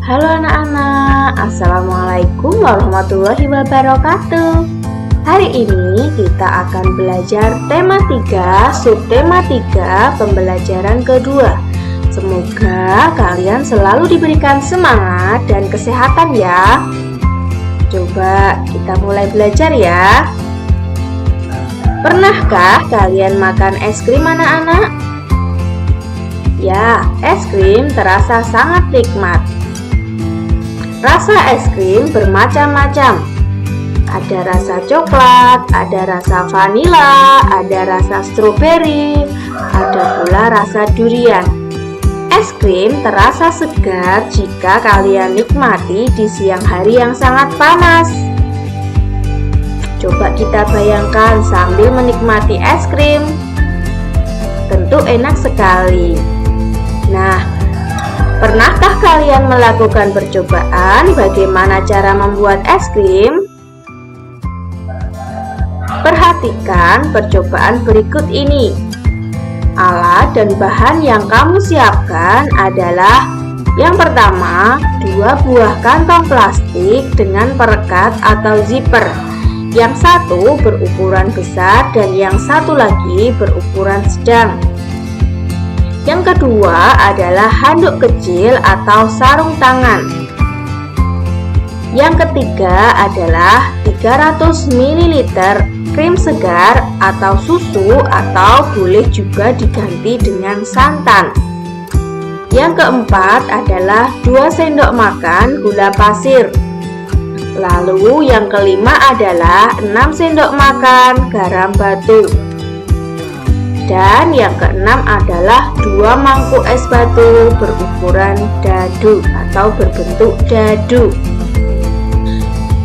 Halo anak-anak, Assalamualaikum warahmatullahi wabarakatuh. Hari ini kita akan belajar tema 3, subtema 3, pembelajaran kedua. Semoga kalian selalu diberikan semangat dan kesehatan ya. Coba kita mulai belajar ya. Pernahkah kalian makan es krim anak-anak? Ya, es krim terasa sangat nikmat. Rasa es krim bermacam-macam. Ada rasa coklat, ada rasa vanila, ada rasa stroberi, ada pula rasa durian. Es krim terasa segar jika kalian nikmati di siang hari yang sangat panas. Coba kita bayangkan sambil menikmati es krim. Tentu enak sekali. Nah, pernahkah kalian melakukan percobaan bagaimana cara membuat es krim? Perhatikan percobaan berikut ini. Alat dan bahan yang kamu siapkan adalah yang pertama, 2 buah kantong plastik dengan perekat atau zipper. Yang satu berukuran besar dan yang satu lagi berukuran sedang. Yang kedua adalah handuk kecil atau sarung tangan. Yang ketiga adalah 300 ml krim segar atau susu atau boleh juga diganti dengan santan. Yang keempat adalah 2 sendok makan gula pasir. Lalu yang kelima adalah 6 sendok makan garam batu. Dan yang keenam adalah 2 mangkuk es batu berukuran dadu atau berbentuk dadu.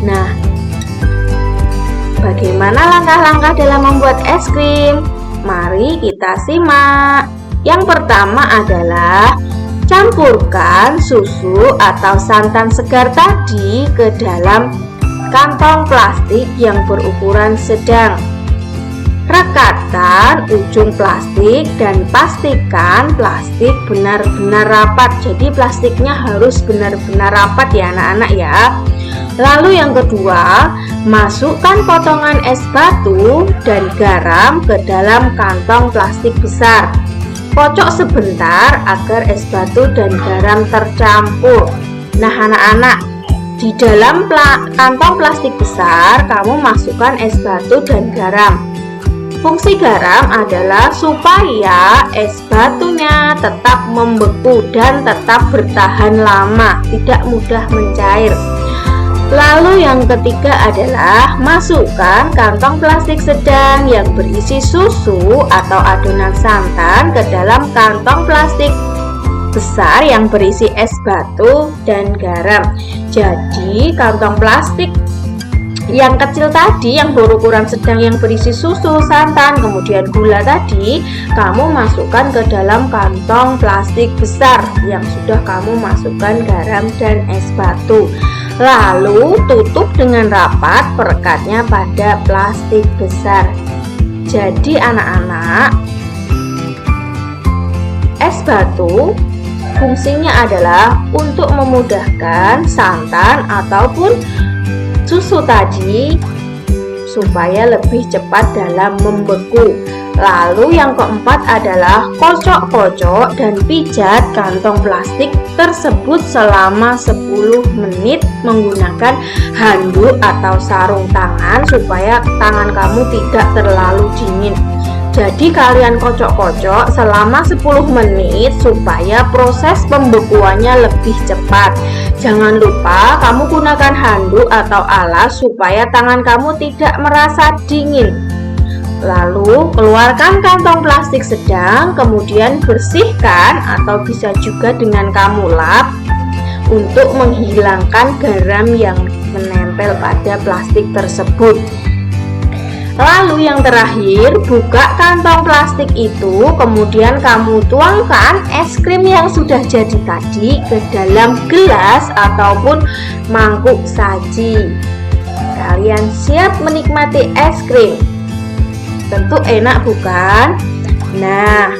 Nah, bagaimana langkah-langkah dalam membuat es krim? Mari kita simak. Yang pertama adalah campurkan susu atau santan segar tadi ke dalam kantong plastik yang berukuran sedang. Rekatkan ujung plastik dan pastikan plastik benar-benar rapat. Jadi plastiknya harus benar-benar rapat ya anak-anak ya. Lalu yang kedua, masukkan potongan es batu dan garam ke dalam kantong plastik besar. Kocok sebentar agar es batu dan garam tercampur. Nah anak-anak, di dalam kantong plastik besar kamu masukkan es batu dan garam. Fungsi garam adalah supaya es batunya tetap membeku dan tetap bertahan lama, tidak mudah mencair. Lalu yang ketiga adalah masukkan kantong plastik sedang yang berisi susu atau adonan santan ke dalam kantong plastik besar yang berisi es batu dan garam. Jadi kantong plastik yang kecil tadi yang berukuran sedang yang berisi susu, santan, kemudian gula tadi kamu masukkan ke dalam kantong plastik besar yang sudah kamu masukkan garam dan es batu. Lalu tutup dengan rapat perekatnya pada plastik besar. Jadi anak-anak, es batu fungsinya adalah untuk memudahkan santan ataupun susu tadi supaya lebih cepat dalam membeku. Lalu yang keempat adalah kocok-kocok dan pijat kantong plastik tersebut selama 10 menit menggunakan handuk atau sarung tangan supaya tangan kamu tidak terlalu dingin. Jadi kalian kocok-kocok selama 10 menit supaya proses pembekuannya lebih cepat. Jangan lupa kamu gunakan handuk atau alas supaya tangan kamu tidak merasa dingin. Lalu keluarkan kantong plastik sedang, kemudian bersihkan atau bisa juga dengan kamu lap untuk menghilangkan garam yang menempel pada plastik tersebut. Lalu yang terakhir, buka kantong plastik itu, kemudian kamu tuangkan es krim yang sudah jadi tadi ke dalam gelas ataupun mangkuk saji. Kalian siap menikmati es krim. Tentu enak bukan? Nah,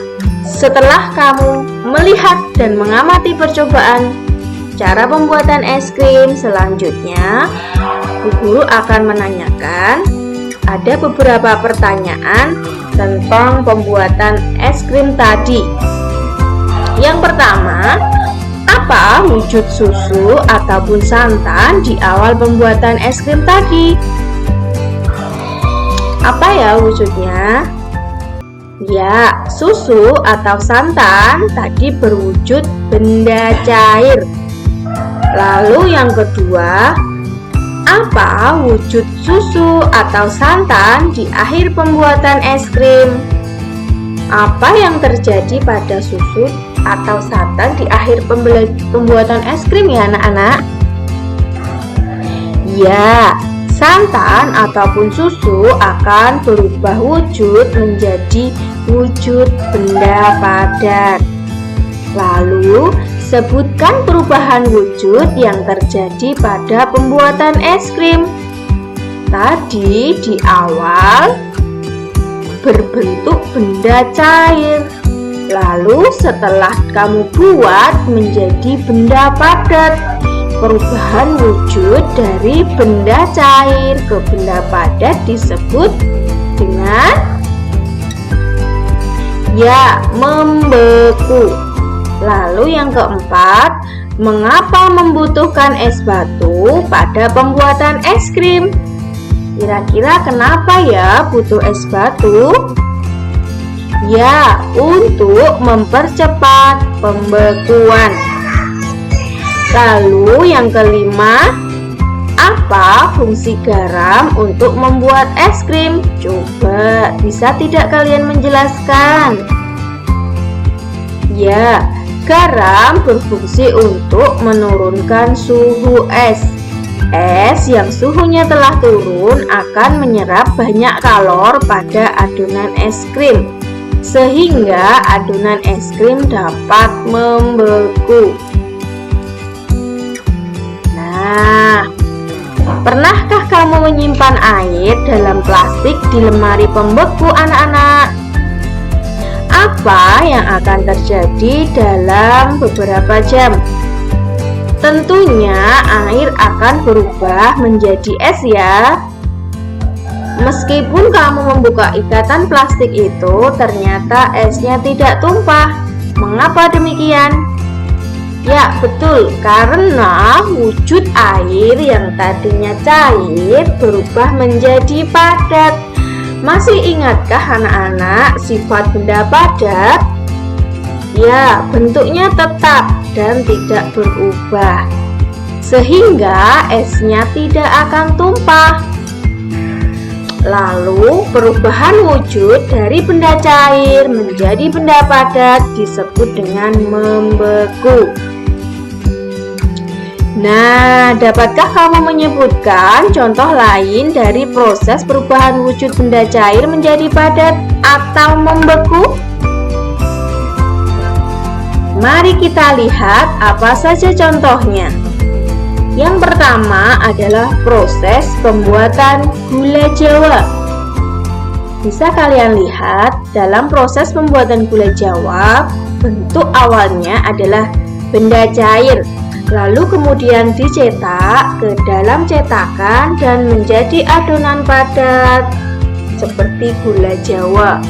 setelah kamu melihat dan mengamati percobaan cara pembuatan es krim. Selanjutnya, Bu Guru akan menanyakan ada beberapa pertanyaan tentang pembuatan es krim tadi. Yang pertama, apa wujud susu ataupun santan di awal pembuatan es krim tadi? Apa ya wujudnya? Ya, susu atau santan tadi berwujud benda cair. Lalu yang kedua, apa wujud susu atau santan di akhir pembuatan es krim? Apa yang terjadi pada susu atau santan di akhir pembuatan es krim ya anak-anak? Ya, santan ataupun susu akan berubah wujud menjadi wujud benda padat. Lalu, sebutkan perubahan wujud yang terjadi pada pembuatan es krim. Tadi di awal berbentuk benda cair. Lalu setelah kamu buat menjadi benda padat. Perubahan wujud dari benda cair ke benda padat disebut dengan membeku. Lalu yang keempat, mengapa membutuhkan es batu pada pembuatan es krim? Kira-kira kenapa ya butuh es batu? Ya, untuk mempercepat pembekuan. Lalu yang kelima, apa fungsi garam untuk membuat es krim? Coba, bisa tidak kalian menjelaskan? Ya, garam berfungsi untuk menurunkan suhu es. Es yang suhunya telah turun akan menyerap banyak kalor pada adonan es krim, sehingga adonan es krim dapat membeku. Nah, pernahkah kamu menyimpan air dalam plastik di lemari pembeku anak-anak? Apa yang akan terjadi dalam beberapa jam? Tentunya air akan berubah menjadi es ya. Meskipun kamu membuka ikatan plastik itu, ternyata esnya tidak tumpah. Mengapa demikian? Ya, betul, karena wujud air yang tadinya cair berubah menjadi padat. Masih ingatkah anak-anak sifat benda padat? Ya, bentuknya tetap dan tidak berubah, sehingga esnya tidak akan tumpah. Lalu, perubahan wujud dari benda cair menjadi benda padat disebut dengan membeku. Nah, dapatkah kamu menyebutkan contoh lain dari proses perubahan wujud benda cair menjadi padat atau membeku? Mari kita lihat apa saja contohnya. Yang pertama adalah proses pembuatan gula Jawa. Bisa kalian lihat dalam proses pembuatan gula Jawa, bentuk awalnya adalah benda cair, lalu kemudian dicetak ke dalam cetakan dan menjadi adonan padat seperti gula Jawa.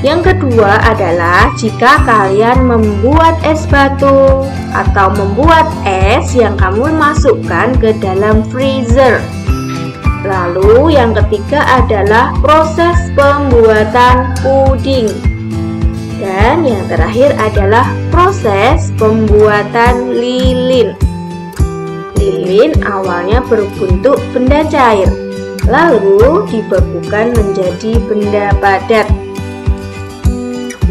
Yang kedua adalah jika kalian membuat es batu atau membuat es yang kamu masukkan ke dalam freezer. Lalu yang ketiga adalah proses pembuatan puding. Dan yang terakhir adalah proses pembuatan lilin. Lilin awalnya berbentuk benda cair, lalu dibekukan menjadi benda padat.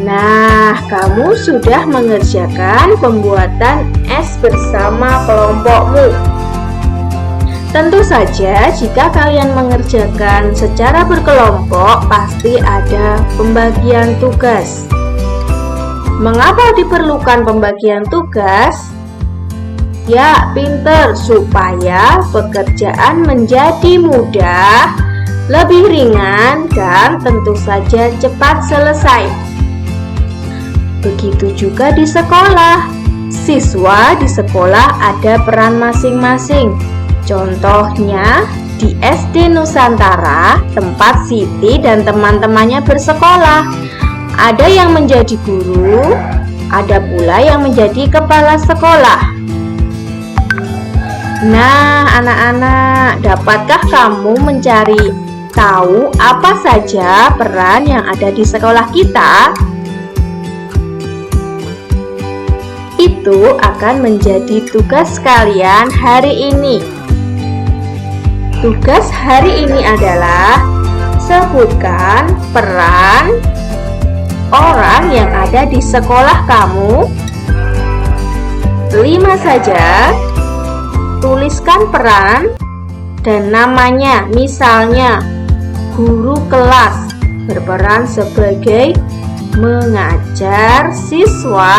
Nah, kamu sudah mengerjakan pembuatan es bersama kelompokmu. Tentu saja, jika kalian mengerjakan secara berkelompok, pasti ada pembagian tugas. Mengapa diperlukan pembagian tugas? Ya, pinter, supaya pekerjaan menjadi mudah, lebih ringan, dan tentu saja cepat selesai. Begitu juga di sekolah. Siswa di sekolah ada peran masing-masing. Contohnya di SD Nusantara, tempat Siti dan teman-temannya bersekolah. Ada yang menjadi guru, ada pula yang menjadi kepala sekolah. Nah, anak-anak, dapatkah kamu mencari tahu apa saja peran yang ada di sekolah kita? Itu akan menjadi tugas kalian hari ini. Tugas hari ini adalah sebutkan peran orang yang ada di sekolah kamu. 5 saja. Tuliskan peran dan namanya. Misalnya, guru kelas berperan sebagai mengajar siswa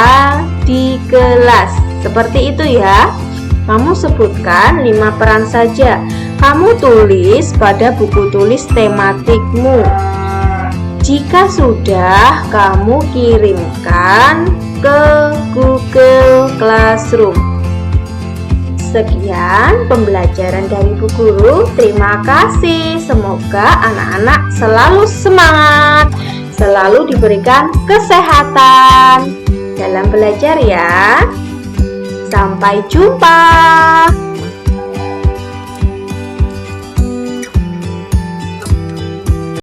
di kelas. Seperti itu ya. Kamu sebutkan 5 peran saja. Kamu tulis pada buku tulis tematikmu. Jika sudah, kamu kirimkan ke Google Classroom. Sekian pembelajaran dari Bu Guru. Terima kasih. Semoga anak-anak selalu semangat, selalu diberikan kesehatan dalam belajar ya. Sampai jumpa.